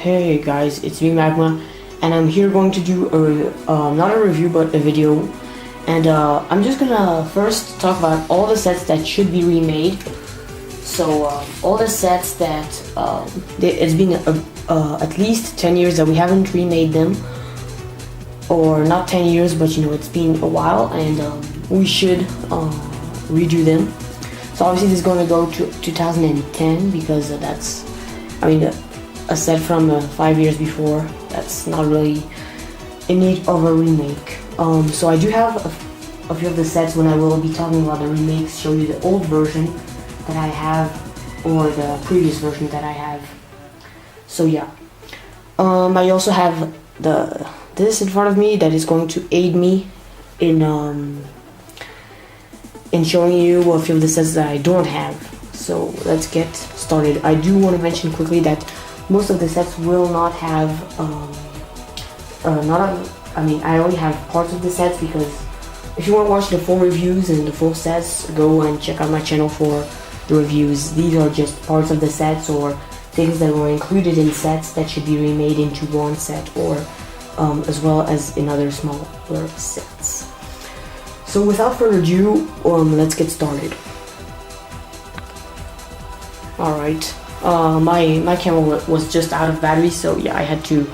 Hey guys, it's me Magma, and I'm here going to do not a review but a video, and I'm just gonna first talk about all the sets that should be remade. So all the sets that it's been at least 10 years that we haven't remade them, or not 10 years, but it's been a while, and we should redo them. So obviously this is going to go to 2010 because that's, a set from 5 years before. That's not really in need of a remake. So I do have a few of the sets when I will be talking about the remakes, show you the old version that I have or the previous version that I have. So yeah. I also have this in front of me that is going to aid me in showing you a few of the sets that I don't have. So let's get started. I do want to mention quickly that most of the sets will not have I only have parts of the sets, because if you want to watch the full reviews and the full sets, go and check out my channel for the reviews. These are just parts of the sets or things that were included in sets that should be remade into one set, or as well as in other smaller sets. So without further ado, let's get started. Alright, my camera was just out of battery, so yeah, I had to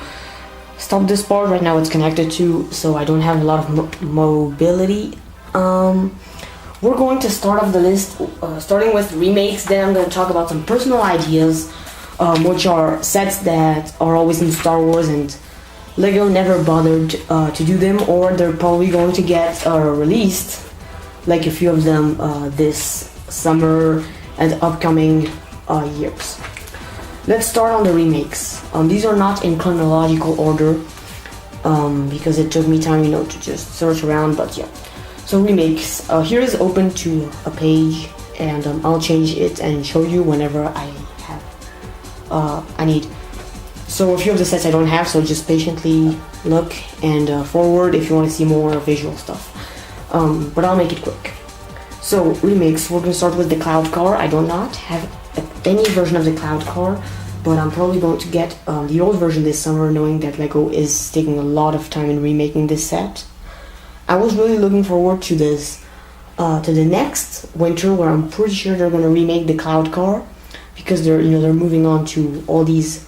stop this part. Right now it's connected to, so I don't have a lot of mobility. We're going to start off the list, starting with remakes. Then I'm going to talk about some personal ideas, which are sets that are always in Star Wars and Lego never bothered to do them, or they're probably going to get released, like a few of them this summer and upcoming years. Let's start on the remakes. These are not in chronological order because it took me time, to just search around, but yeah. So remakes. Here is open to a page, and I'll change it and show you whenever I have I need. So a few of the sets I don't have, so just patiently look and forward if you want to see more visual stuff. But I'll make it quick. So remakes, we're going to start with the Cloud Car. I do not have any version of the Cloud Car, but I'm probably going to get the old version this summer, knowing that Lego is taking a lot of time in remaking this set. I was really looking forward to this, to the next winter, where I'm pretty sure they're going to remake the Cloud Car, because they're moving on to all these.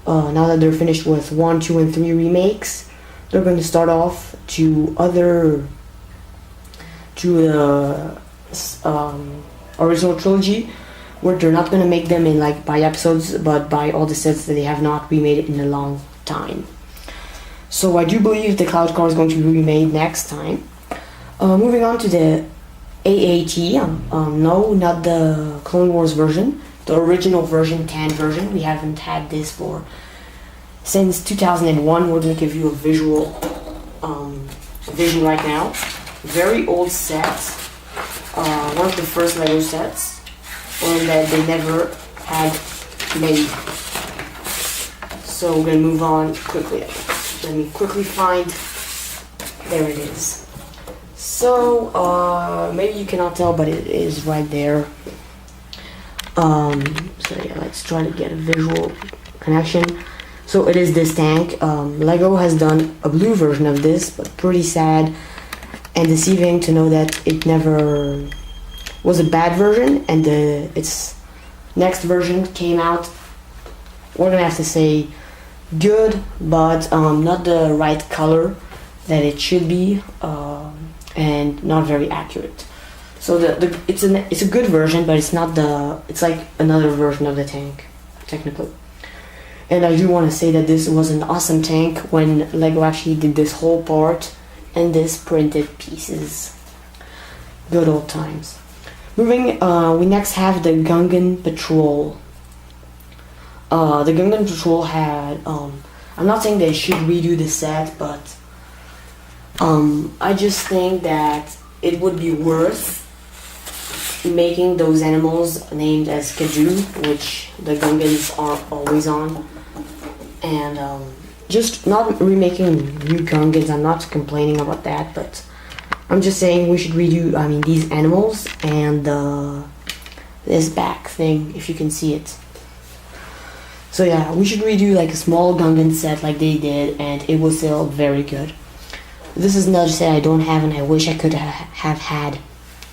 Now that they're finished with 1, 2, and 3 remakes, they're going to start off to the original trilogy, where they're not going to make them in by episodes, but by all the sets that they have not remade in a long time. So I do believe the Cloud Car is going to be remade next time. Moving on to the AAT, no, not the Clone Wars version. The original version, canned version. We haven't had this since 2001. We're going to give you a visual vision right now. Very old set. One of the first Lego sets, one that they never had made. So we're going to move on quickly. Let me quickly find. There it is. So maybe you cannot tell, but it is right there. So yeah, let's try to get a visual connection. So it is this tank. Lego has done a blue version of this, but pretty sad and deceiving to know that it never was a bad version, and its next version came out, we're gonna have to say good, but not the right color that it should be, and not very accurate. So it's a good version, but it's like another version of the tank, technically. And I do want to say that this was an awesome tank when Lego actually did this whole part and this printed pieces. Good old times. Moving, we next have the Gungan Patrol. The Gungan Patrol had, I'm not saying they should redo the set, but I just think that it would be worth making those animals named as Kaju, which the Gungans are always on, and just not remaking new Gungans. I'm not complaining about that, but I'm just saying we should redo these animals and this back thing, if you can see it. So yeah, we should redo like a small Gungan set like they did, and it was still very good. This is another set I don't have and I wish I could have had,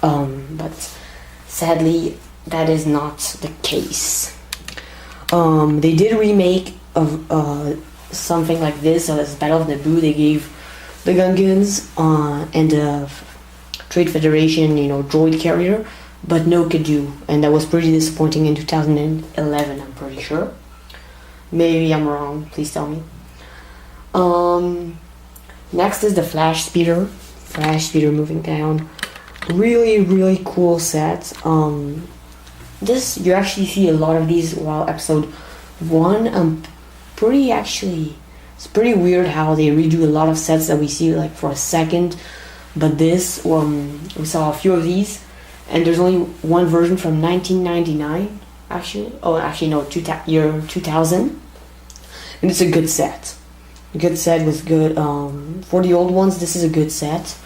but sadly that is not the case. They did remake of something like this, so as Battle of Naboo. They gave the Gungans and the Trade Federation, droid carrier, but no Kadu, and that was pretty disappointing in 2011, I'm pretty sure. Maybe I'm wrong, please tell me. Next is the Flash Speeder moving down. Really, really cool set. This, you actually see a lot of these while episode 1. It's pretty weird how they redo a lot of sets that we see like for a second, but this, we saw a few of these, and there's only one version from 1999, year 2000, and it's a good set. A good set with good, for the old ones, this is a good set.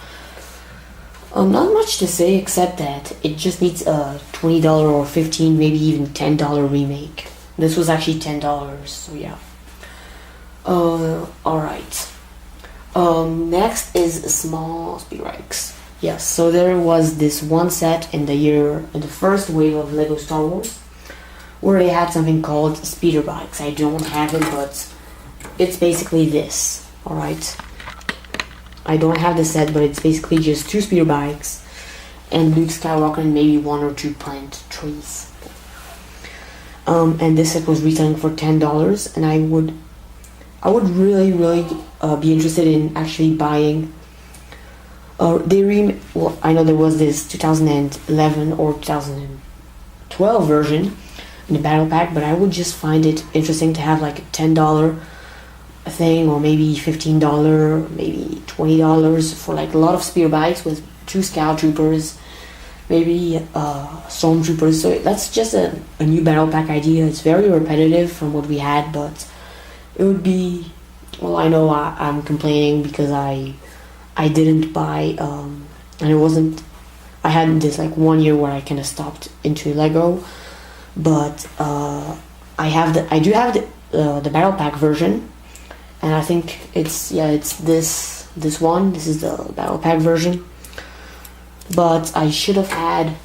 Not much to say except that it just needs a $20 or $15, maybe even $10 remake. This was actually $10, so yeah. Alright. Next is small speed bikes. Yes, so there was this one set in the first wave of Lego Star Wars, where they had something called speeder bikes. I don't have it, but it's basically this. Alright. I don't have the set, but it's basically just 2 speeder bikes and Luke Skywalker and maybe 1 or 2 plant trees. And this set was retailing for $10, and I would really, really be interested in actually buying. I know there was this 2011 or 2012 version in the battle pack, but I would just find it interesting to have like a $10 thing, or maybe $15, maybe $20 for like a lot of speeder bikes with 2 scout troopers, maybe stormtroopers. So that's just a new battle pack idea. It's very repetitive from what we had, but it would be, well, I know I'm complaining because I didn't buy, and I had this like 1 year where I kind of stopped into Lego, but I do have the battle pack version, and I think it's this one. This is the battle pack version, but I should have had.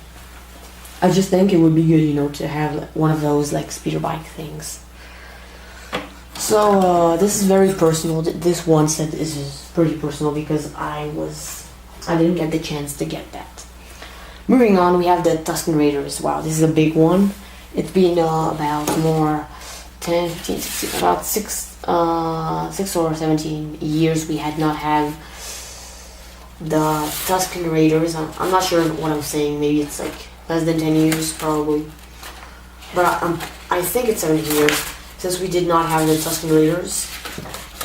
I just think it would be good, to have one of those like speeder bike things. So this is very personal. This one set is pretty personal because I didn't get the chance to get that. Moving on, we have the Tusken Raiders. Wow, this is a big one. It's been about 10, 15, 16, about 6 or 17 years we had not have the Tusken Raiders. I'm not sure what I'm saying. Maybe it's like less than 10 years, probably. But I think it's 17 years since we did not have the Tusken Raiders.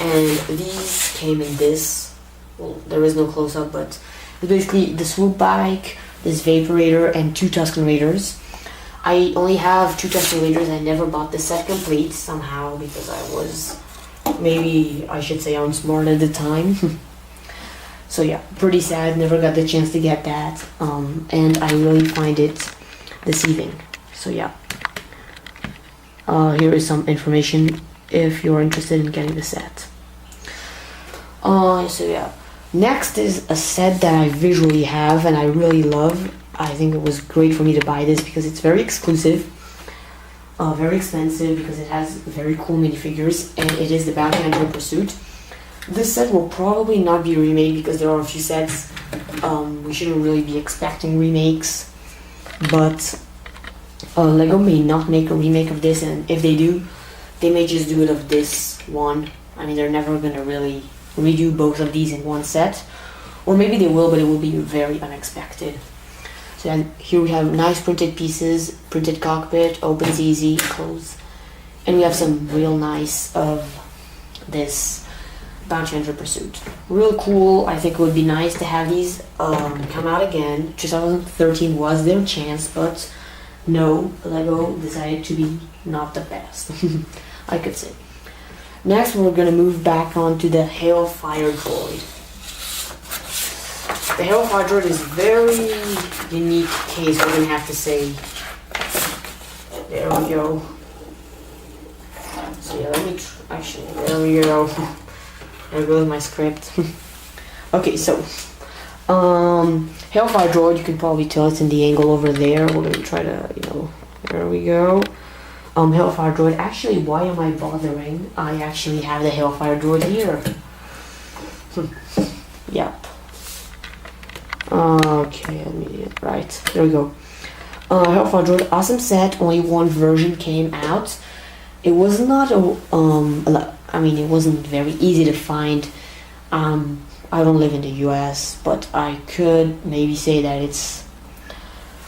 And these came in this. Well, there is no close-up, but it's basically the swoop bike, this Vaporator, and 2 Tusken Raiders. I only have 2 Tusken Raiders. I never bought the set complete somehow because I was, maybe I should say, unsmart at the time. So yeah, pretty sad. Never got the chance to get that, and I really find it deceiving. So yeah, here is some information if you're interested in getting the set. So yeah, next is a set that I visually have and I really love. I think it was great for me to buy this because it's very exclusive, very expensive because it has very cool minifigures, and it is the Bounty Hunter Pursuit. This set will probably not be remade because there are a few sets we shouldn't really be expecting remakes, but Lego may not make a remake of this, and if they do, they may just do it of this one. I mean, they're never gonna really redo both of these in one set, or maybe they will, but it will be very unexpected. So then here we have nice printed pieces, printed cockpit, opens easy, close, and we have some real nice of this Bounty Hunter Pursuit. Real cool. I think it would be nice to have these come out again. 2013 was their chance, but no, Lego decided to be not the best, I could say. Next, we're going to move back on to the Hellfire Droid. The Hellfire Droid is a very unique case, we're going to have to say. There we go. let me actually, there we go. There goes my script. Okay, so Hellfire Droid, you can probably tell it's in the angle over there. We're gonna try to, there we go. Hellfire Droid. Actually, why am I bothering? I actually have the Hellfire Droid here. Yep. Okay, right. There we go. Hellfire Droid, awesome set. Only one version came out. It was not it wasn't very easy to find. I don't live in the US, but I could maybe say that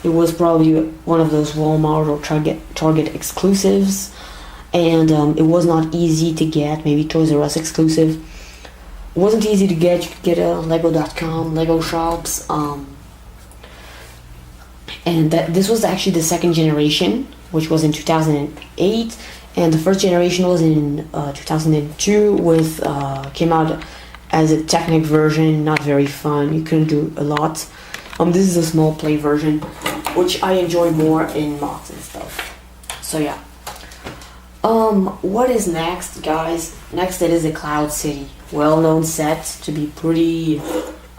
it was probably one of those Walmart or Target exclusives, and it was not easy to get. Maybe Toys R Us exclusive. It wasn't easy to get. You could get a Lego.com, Lego shops, and this was actually the second generation, which was in 2008, and the first generation was in 2002. Came out as a Technic version, not very fun. You couldn't do a lot. This is a small play version, which I enjoy more in mods and stuff. So yeah. What is next, guys? Next, it is a Cloud City, well-known set to be pretty.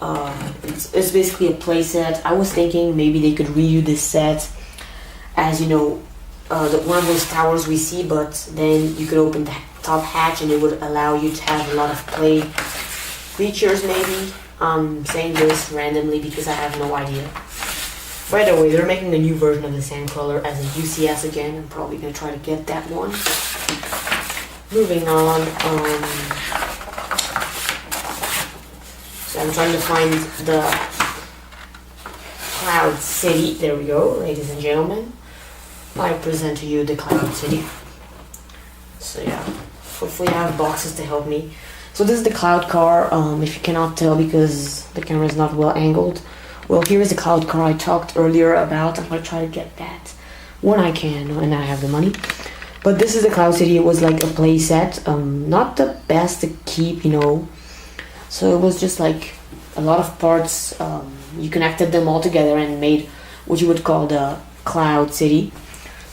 It's basically a play set. I was thinking maybe they could redo this set as one of those towers we see, but then you could open the top hatch and it would allow you to have a lot of play features. Maybe I'm saying this randomly because I have no idea. By the way, they're making a new version of the Sandcrawler as a UCS again. I'm probably gonna try to get that one. Moving on, so I'm trying to find the Cloud City. There we go, ladies and gentlemen. I present to you the Cloud City. So yeah, hopefully I have boxes to help me. So this is the Cloud Car. If you cannot tell because the camera is not well angled. Well, here is the Cloud Car I talked earlier about. I'm gonna try to get that when I can and I have the money. But this is the Cloud City. It was like a play set. Not the best to keep, So it was just like a lot of parts. You connected them all together and made what you would call the Cloud City.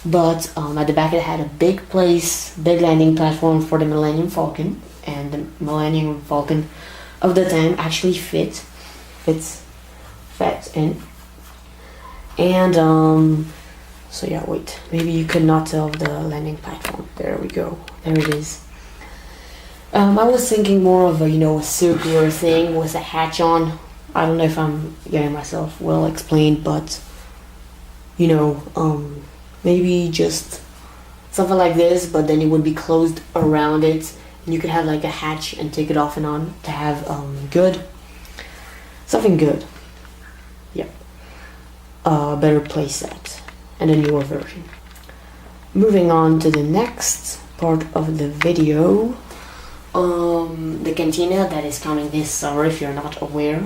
But at the back it had a big landing platform for the Millennium Falcon. And the Millennium Falcon of the time actually fits in. And so yeah, wait, maybe you could not tell the landing platform. There we go, there it is. I was thinking more of a circular thing with a hatch on. I don't know if I'm getting myself well explained, but maybe just something like this, but then it would be closed around it and you could have like a hatch and take it off and on to have something good. Yep. Better playset and a newer version. Moving on to the next part of the video, the Cantina that is coming this summer. If you're not aware,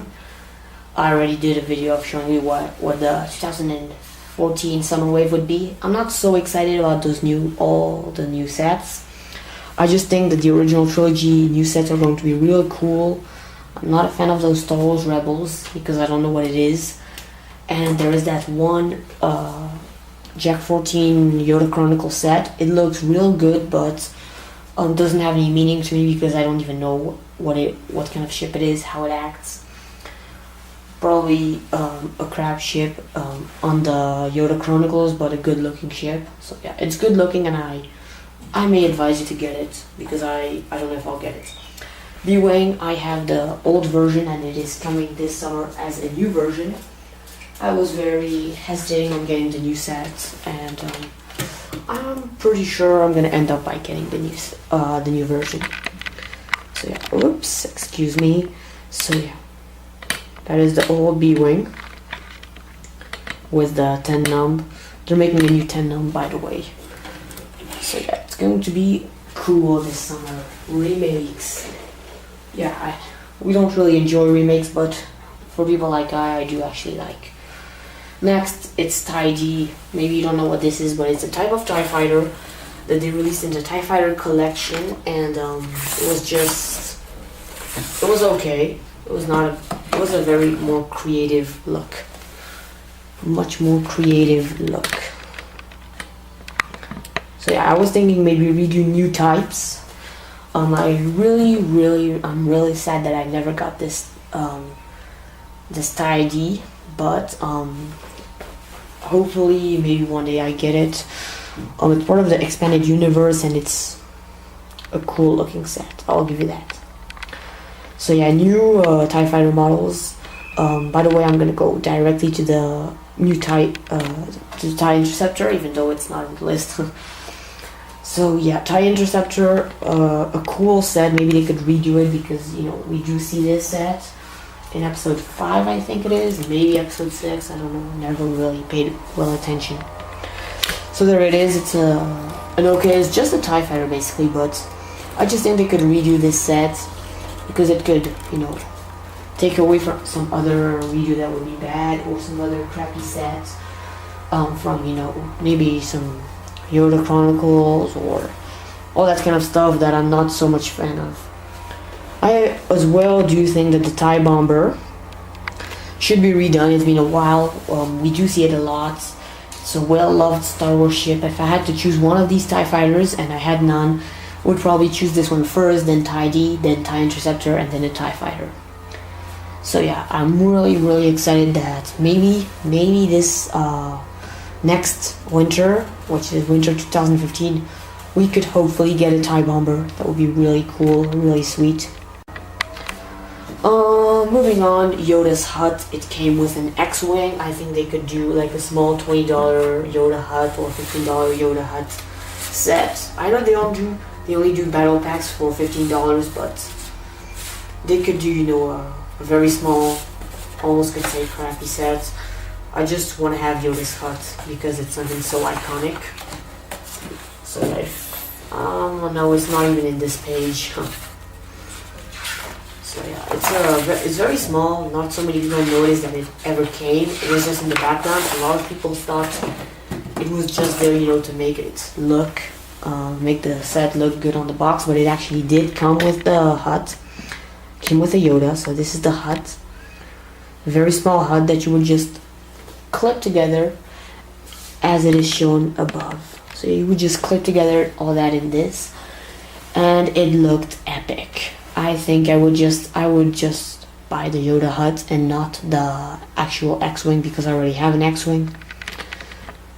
I already did a video of showing you what the 2014 summer wave would be. I'm not so excited about all the new sets. I just think that the original trilogy new sets are going to be real cool. I'm not a fan of those Star Wars Rebels because I don't know what it is. And there is that one Jack 14 Yoda Chronicle set. It looks real good, but doesn't have any meaning to me because I don't even know what kind of ship it is, how it acts. Probably a crap ship on the Yoda Chronicles, but a good looking ship. So yeah, it's good looking, and I may advise you to get it because I don't know if I'll get it. B-Wing, I have the old version and it is coming this summer as a new version. I was very hesitating on getting the new set, and I'm pretty sure I'm gonna end up by getting the new version. So yeah, oops, excuse me. So yeah, that is the old B-Wing with the 10 num. They're making a new 10 num, by the way. So yeah, it's going to be cool this summer. Remakes. Yeah, we don't really enjoy remakes, but for people like I do actually like. Next, it's TIE. Maybe you don't know what this is, but it's a type of TIE fighter that they released in the TIE Fighter collection, and it was okay. It was a very more creative look. Much more creative look. So yeah, I was thinking maybe redo new types. I'm really sad that I never got this this tie ID, but hopefully maybe one day I get it. It's part of the expanded universe and it's a cool looking set. I'll give you that. So yeah, new TIE fighter models. By the way, I'm gonna go directly to the new TIE Interceptor, even though it's not on the list. So yeah, TIE Interceptor, a cool set. Maybe they could redo it because, you know, we do see this set in episode 5, I think it is, maybe episode 6, I don't know, never really paid well attention. So there it is. It's it's just a TIE fighter basically, but I just think they could redo this set because it could, you know, take away from some other redo that would be bad or some other crappy sets from, you know, maybe some Yoda Chronicles or all that kind of stuff that I'm not so much fan of. I as well do think that the TIE Bomber should be redone. It's been a while. We do see it a lot. It's a well-loved Star Wars ship. If I had to choose one of these TIE fighters and I had none, I would probably choose this one first, then TIE D, then TIE Interceptor, and then a TIE Fighter. So yeah, I'm really excited that maybe this next winter, which is winter 2015, we could hopefully get a TIE Bomber. That would be really cool, really sweet. Moving on, Yoda's Hut. It came with an X-Wing. I think they could do like a small $20 Yoda Hut or $15 Yoda Hut set. I know they only do battle packs for $15, but they could do, you know, a very small, almost could say crappy set. I just want to have Yoda's Hut because it's something so iconic. So if no, it's not even in this page. So yeah, it's very small. Not so many people noticed that it ever came. It was just in the background. A lot of people thought it was just there, you know, to make it look, make the set look good on the box. But it actually did come with the hut. Came with a Yoda. So this is the hut. A very small hut that you would just clip together, as it is shown above. So you would just clip together all that in this, and it looked epic. I think I would just buy the Yoda Hut and not the actual X-Wing because I already have an X-Wing.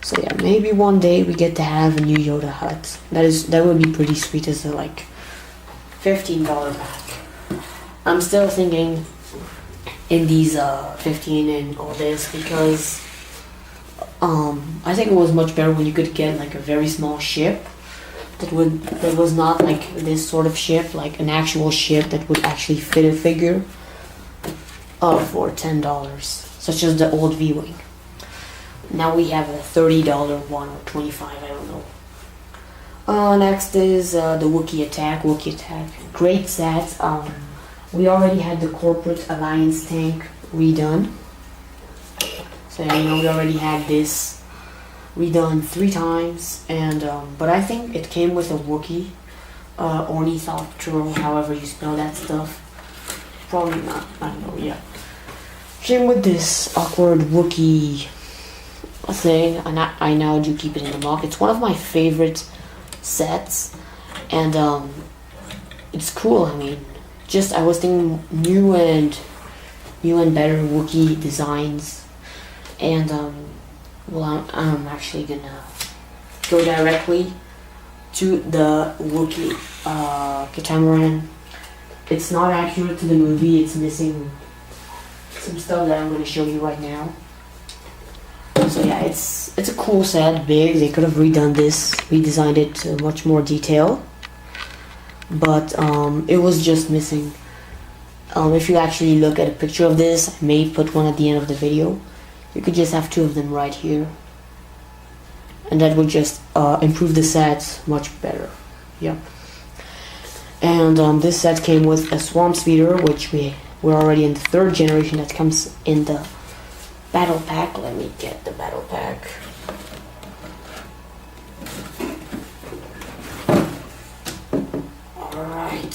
So yeah, maybe one day we get to have a new Yoda Hut. That would be pretty sweet as a like $15 pack. I'm still thinking in these 15 and all this because I think it was much better when you could get like a very small ship that was not like this sort of ship, like an actual ship that would actually fit a figure for $10, such as the old V-Wing. Now we have a $30 one or $25, I don't know. Next is the Wookiee Attack. Great set. We already had the Corporate Alliance tank redone. So you know, we already had this redone 3 times, and but I think it came with a Wookiee Ornithopter, however you spell that stuff. Probably not. I don't know. Yeah, came with this awkward Wookiee thing, and I now do keep it in the box. It's one of my favorite sets, and it's cool. I mean, just I was thinking new and better Wookiee designs. And well, I'm actually gonna go directly to the Wookiee catamaran. It's not accurate to the movie. It's missing some stuff that I'm gonna show you right now. So yeah, it's a cool set, big. They could have redone this, redesigned it to much more detail, but it was just missing. If you actually look at a picture of this, I may put one at the end of the video. You could just have 2 of them right here, and that would just improve the set much better. Yep. And this set came with a Swamp Speeder, which we're already in the 3rd generation that comes in the battle pack. Let me get the battle pack. Alright.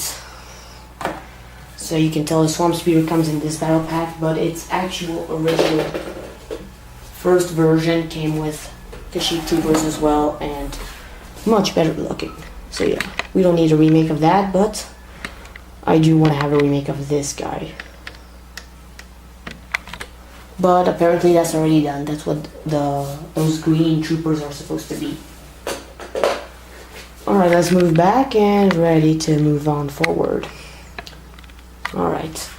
So you can tell the Swamp Speeder comes in this battle pack, but its actual original first version came with the Sheep Troopers as well, and much better looking. So yeah, we don't need a remake of that, but I do want to have a remake of this guy. But apparently that's already done. That's what those green troopers are supposed to be. Alright, let's move back and ready to move on forward. Alright.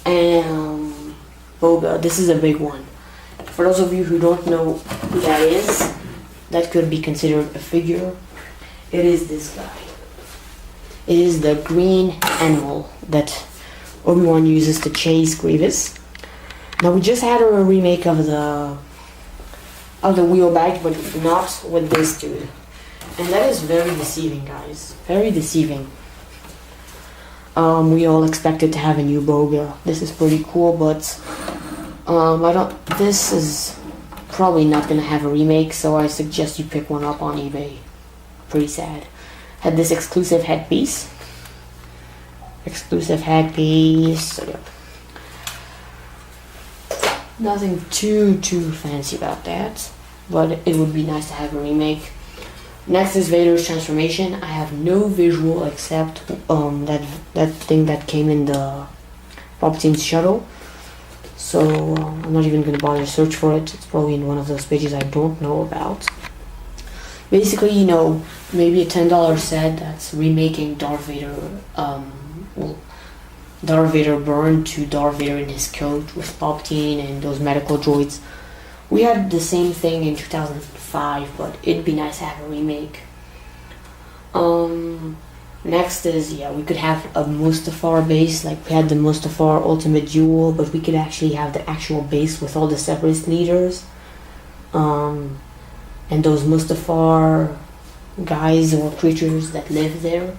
And Boga, this is a big one. For those of you who don't know who that is, that could be considered a figure. It is this guy. It is the green animal that Obi-Wan uses to chase Grievous. Now we just had a remake of the wheel bag, but not with this dude. And that is very deceiving, guys. Very deceiving. We all expected to have a new Boga. This is pretty cool, but this is probably not gonna have a remake, so I suggest you pick one up on eBay. Pretty sad. Had this exclusive headpiece. So yeah. Nothing too fancy about that, but it would be nice to have a remake. Next is Vader's transformation. I have no visual except that thing that came in the Palpatine's shuttle. So I'm not even gonna bother to search for it. It's probably in one of those pages I don't know about. Basically, you know, maybe a $10 set that's remaking Darth Vader. Darth Vader burned to Darth Vader in his coat with Palpatine and those medical droids. We had the same thing in 2005, but it'd be nice to have a remake. Next is, yeah, we could have a Mustafar base, like we had the Mustafar Ultimate Duel, but we could actually have the actual base with all the Separatist leaders. And those Mustafar guys or creatures that live there.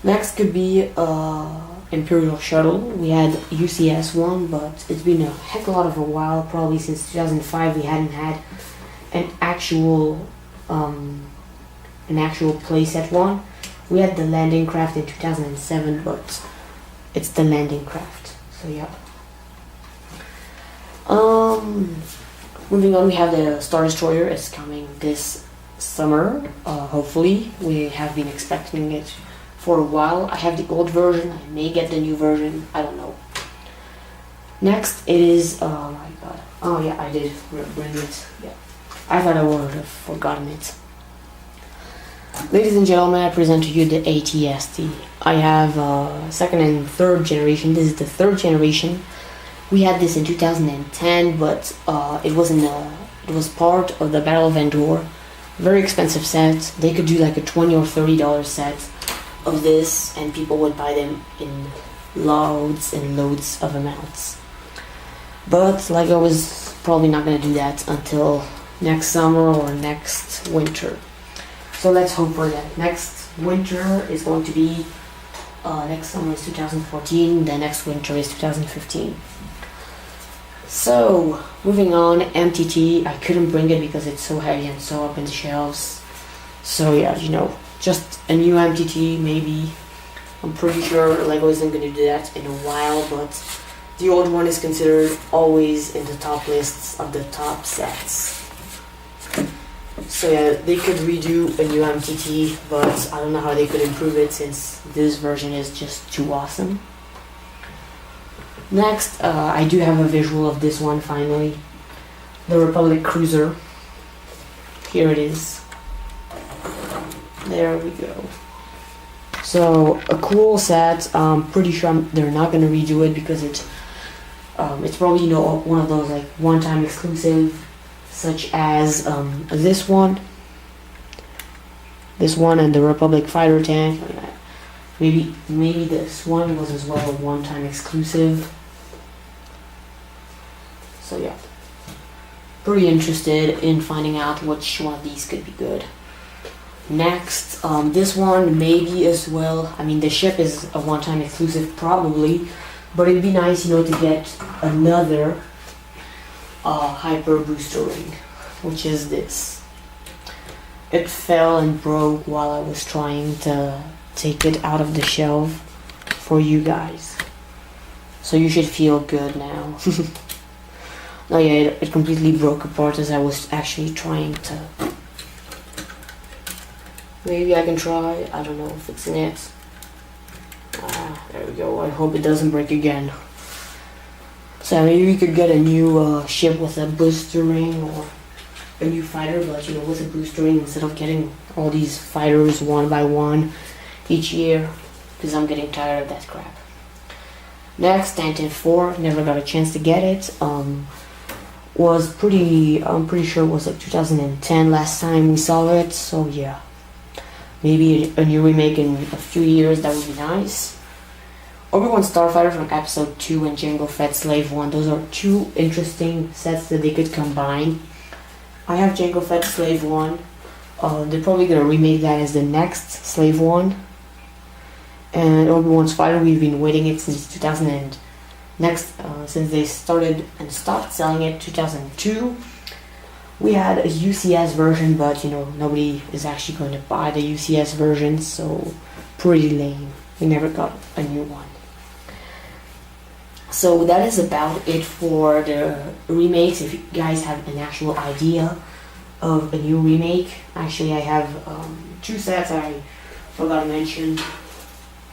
Next could be Imperial Shuttle. We had UCS one, but it's been a heck of a while. Probably since 2005 we hadn't had an actual playset one. We had the landing craft in 2007, but it's the landing craft. So yeah. Moving on, we have the Star Destroyer. It's coming this summer. Hopefully, we have been expecting it for a while. I have the old version. I may get the new version. I don't know. Next, it is. Oh my god. Oh yeah, I did bring it. Yeah, I thought I would have forgotten it. Ladies and gentlemen, I present to you the AT-ST. I have second and third generation. This is the third generation. We had this in 2010, but it was part of the Battle of Endor. Very expensive set. They could do like a $20 or $30 set of this, and people would buy them in loads and loads of amounts. But like I was probably not going to do that until next summer or next winter. So let's hope for that. Next winter is going to be next summer is 2014, the next winter is 2015. So moving on, MTT. I couldn't bring it because it's so heavy and so up in the shelves. So yeah, you know, just a new MTT maybe. I'm pretty sure LEGO isn't going to do that in a while, but the old one is considered always in the top lists of the top sets. So yeah, they could redo a new MTT, but I don't know how they could improve it since this version is just too awesome. Next, I do have a visual of this one finally. The Republic Cruiser. Here it is. There we go. So, a cool set. I'm pretty sure they're not going to redo it because it's probably, you know, one of those like one-time exclusive, such as this one and the Republic fighter tank. Maybe this one was as well a one-time exclusive. So yeah, pretty interested in finding out which one of these could be good. Next, this one maybe as well. I mean, the ship is a one-time exclusive probably, but it'd be nice, you know, to get another hyper booster ring, which is this. It fell and broke while I was trying to take it out of the shelf for you guys. So you should feel good now. Oh yeah, it completely broke apart as I was actually trying to Maybe I can try, I don't know, fixing it. There we go, I hope it doesn't break again. So maybe we could get a new ship with a booster ring, or a new fighter, but you know, with a booster ring instead of getting all these fighters one by one each year, because I'm getting tired of that crap. Next, 10-4, never got a chance to get it. Was pretty, I'm pretty sure it was like 2010 last time we saw it, so yeah. Maybe a new remake in a few years, that would be nice. Obi-Wan Starfighter from Episode 2 and Jango Fett Slave 1, those are two interesting sets that they could combine. I have Jango Fett Slave 1, they're probably going to remake that as the next Slave 1. And Obi-Wan's Fighter, we've been waiting it since 2000 and since they started and stopped selling it 2002. We had a UCS version, but you know, nobody is actually going to buy the UCS version, so pretty lame. We never got a new one. So that is about it for the remakes. If you guys have an actual idea of a new remake, actually I have two sets I forgot to mention.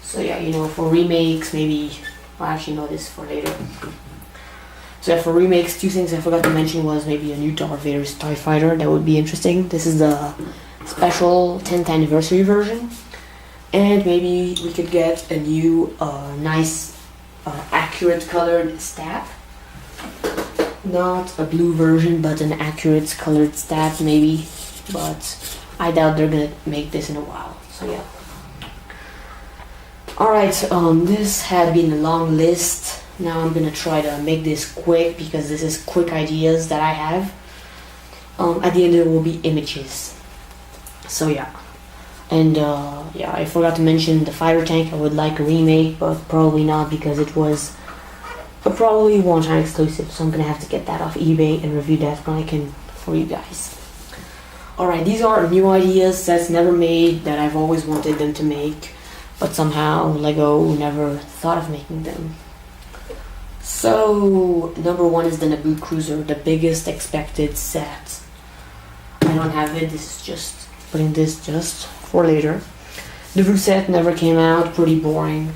So yeah, you know, for remakes, maybe I'll actually know this for later. So yeah, for remakes, two things I forgot to mention was maybe a new Darth Vader's TIE Fighter. That would be interesting. This is the special 10th anniversary version. And maybe we could get a new, nice, accurate colored stab. Not a blue version, but an accurate colored stab maybe. But I doubt they're gonna make this in a while. So yeah. Alright, this had been a long list. Now I'm gonna try to make this quick because this is quick ideas that I have. At the end there will be images. So yeah. And yeah, I forgot to mention the fighter tank. I would like a remake, but probably not because it was probably one-time exclusive. So I'm gonna have to get that off eBay and review that when I can for you guys. Alright, these are new ideas, sets never made that I've always wanted them to make. But somehow LEGO never thought of making them. So, number one is the Naboo Cruiser, the biggest expected set. I don't have it, this is just putting this just for later. The Naboo set never came out, pretty boring.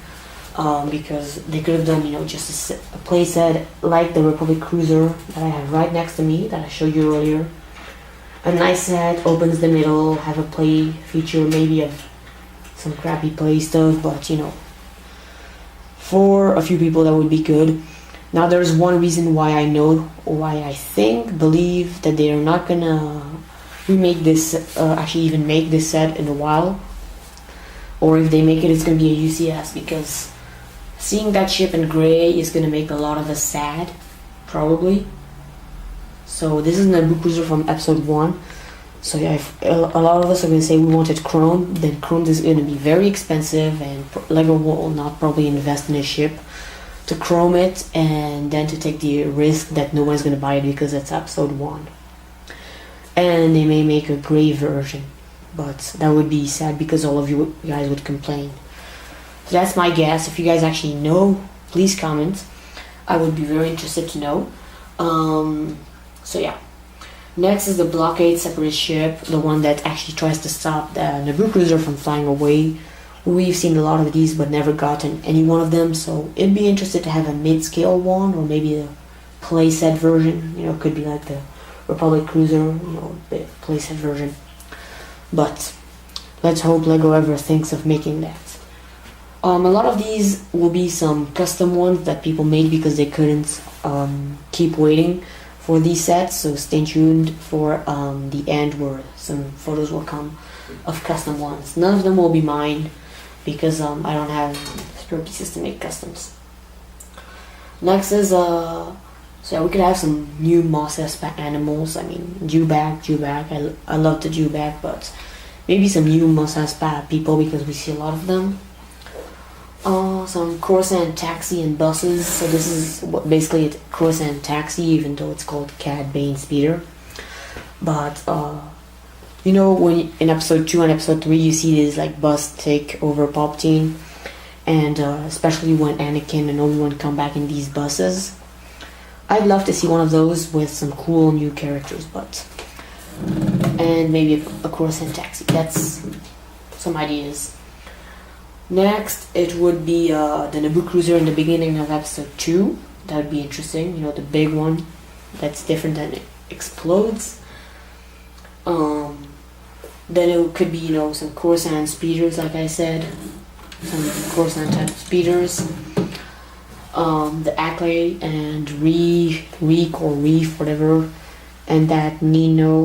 Because they could have done, you know, just a play set like the Republic Cruiser that I have right next to me, that I showed you earlier. A nice set, opens the middle, have a play feature maybe of some crappy play stuff, but you know, for a few people that would be good. Now there's one reason why I believe that they are not gonna remake this, actually even make this set in a while, or if they make it, it's gonna be a UCS, because seeing that ship in gray is gonna make a lot of us sad, probably. So this is Naboo Cruiser from Episode 1. So yeah, if a lot of us are going to say we wanted chrome, then chrome is going to be very expensive, and LEGO will not probably invest in a ship to chrome it and then to take the risk that no one's going to buy it because it's Episode 1. And they may make a gray version, but that would be sad because all of you guys would complain. So that's my guess. If you guys actually know, please comment. I would be very interested to know. So yeah. Next is the Blockade Separatist ship, the one that actually tries to stop the Naboo Cruiser from flying away. We've seen a lot of these but never gotten any one of them, so it'd be interesting to have a mid-scale one, or maybe a playset version. You know, it could be like the Republic Cruiser, you know, the playset version. But let's hope LEGO ever thinks of making that. A lot of these will be some custom ones that people made because they couldn't keep waiting for these sets, so stay tuned for the end where some photos will come of custom ones. None of them will be mine because I don't have spare pieces to make customs. Next is so yeah, we could have some new Mos Espa animals. I mean, Jewback. I love the Jewback, but maybe some new Mos Espa people because we see a lot of them. Some Coruscant taxi and buses. So this is basically a Coruscant taxi, even though it's called Cad Bane Speeder. But you know, when in Episode 2 and Episode 3 you see this like bus take over Palpatine, and especially when Anakin and Obi-Wan come back in these buses. I'd love to see one of those with some cool new characters, and maybe a Coruscant taxi. That's some ideas. Next, it would be the Naboo cruiser in the beginning of episode 2. That would be interesting, you know, the big one that's different and it explodes. Then it could be, you know, some Coruscant speeders, like I said, some Coruscant type speeders. The Acklay and Reek or Reef, whatever, and that Neo,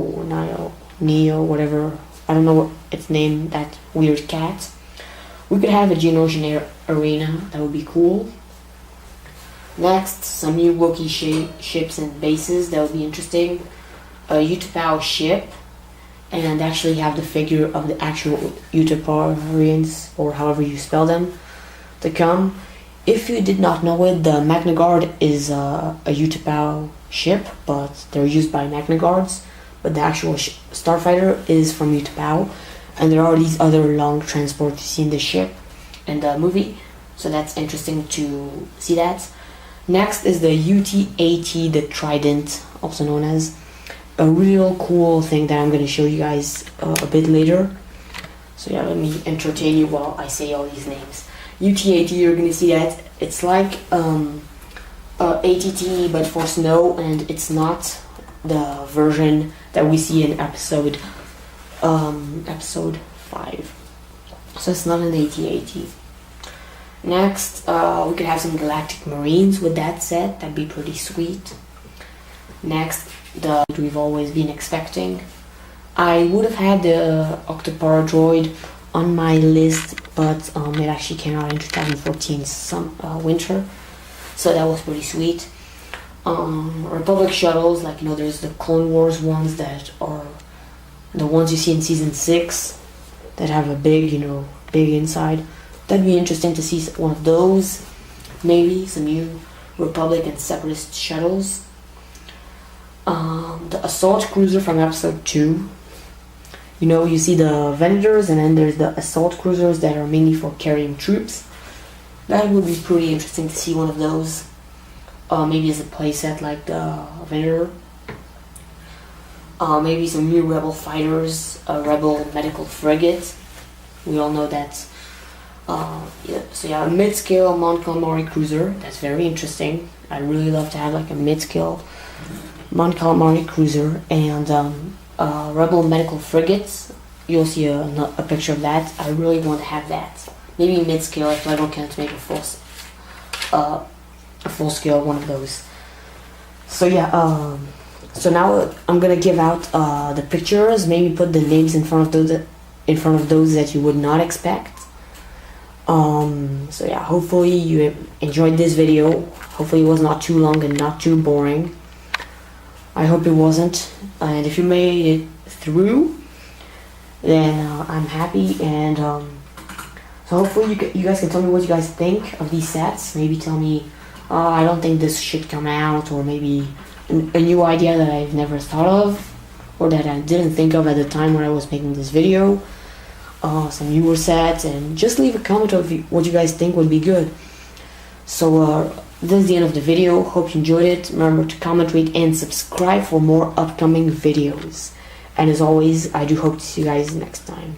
whatever, I don't know what its name, that weird cat. We could have a Geonosian arena, that would be cool. Next, some new Wookiee ships and bases, that would be interesting. A Utapau ship, and actually have the figure of the actual Utapauians, or however you spell them, to come. If you did not know it, the Magna Guard is a Utapau ship, but they're used by Magna Guards. But the actual starfighter is from Utapau, and there are these other long transports you see in the ship in the movie, so that's interesting to see that. Next is the UT-80, the Trident, also known as. A real cool thing that I'm going to show you guys a bit later. So yeah, let me entertain you while I say all these names. UT-80, you're going to see that it's like ATT but for snow, and it's not the version that we see in episode 5. So it's not an AT-AT. Next, we could have some Galactic Marines with that set. That'd be pretty sweet. Next, the we've always been expecting. I would have had the Hellfire Droid on my list, but it actually came out in 2014 winter, so that was pretty sweet. Republic shuttles, like, you know, there's the Clone Wars ones that are the ones you see in season 6 that have a big, you know, big inside. That'd be interesting to see one of those. Maybe some new Republic and Separatist shuttles. The assault cruiser from episode 2. You know, you see the Venators, and then there's the assault cruisers that are mainly for carrying troops. That would be pretty interesting to see one of those. Maybe as a playset like the Venator. Maybe some new Rebel fighters, a Rebel medical frigate. We all know that. Yeah, so yeah, a mid-scale Mon Calamari cruiser. That's very interesting. I'd really love to have like a mid-scale Mon Calamari cruiser and Rebel medical frigates. You'll see a picture of that. I really want to have that. Maybe mid-scale if I don't can't make a full-scale one of those. So yeah, so now I'm gonna give out the pictures. Maybe put the names in front of those that you would not expect. So yeah, hopefully you enjoyed this video. Hopefully it was not too long and not too boring. I hope it wasn't. And if you made it through, then I'm happy. And so hopefully you guys can tell me what you guys think of these sets. Maybe tell me, I don't think this should come out, or maybe a new idea that I've never thought of, or that I didn't think of at the time when I was making this video. Some newer sets, and just leave a comment of what you guys think would be good. So this is the end of the video. Hope you enjoyed it. Remember to comment, rate, and subscribe for more upcoming videos. And as always, I do hope to see you guys next time.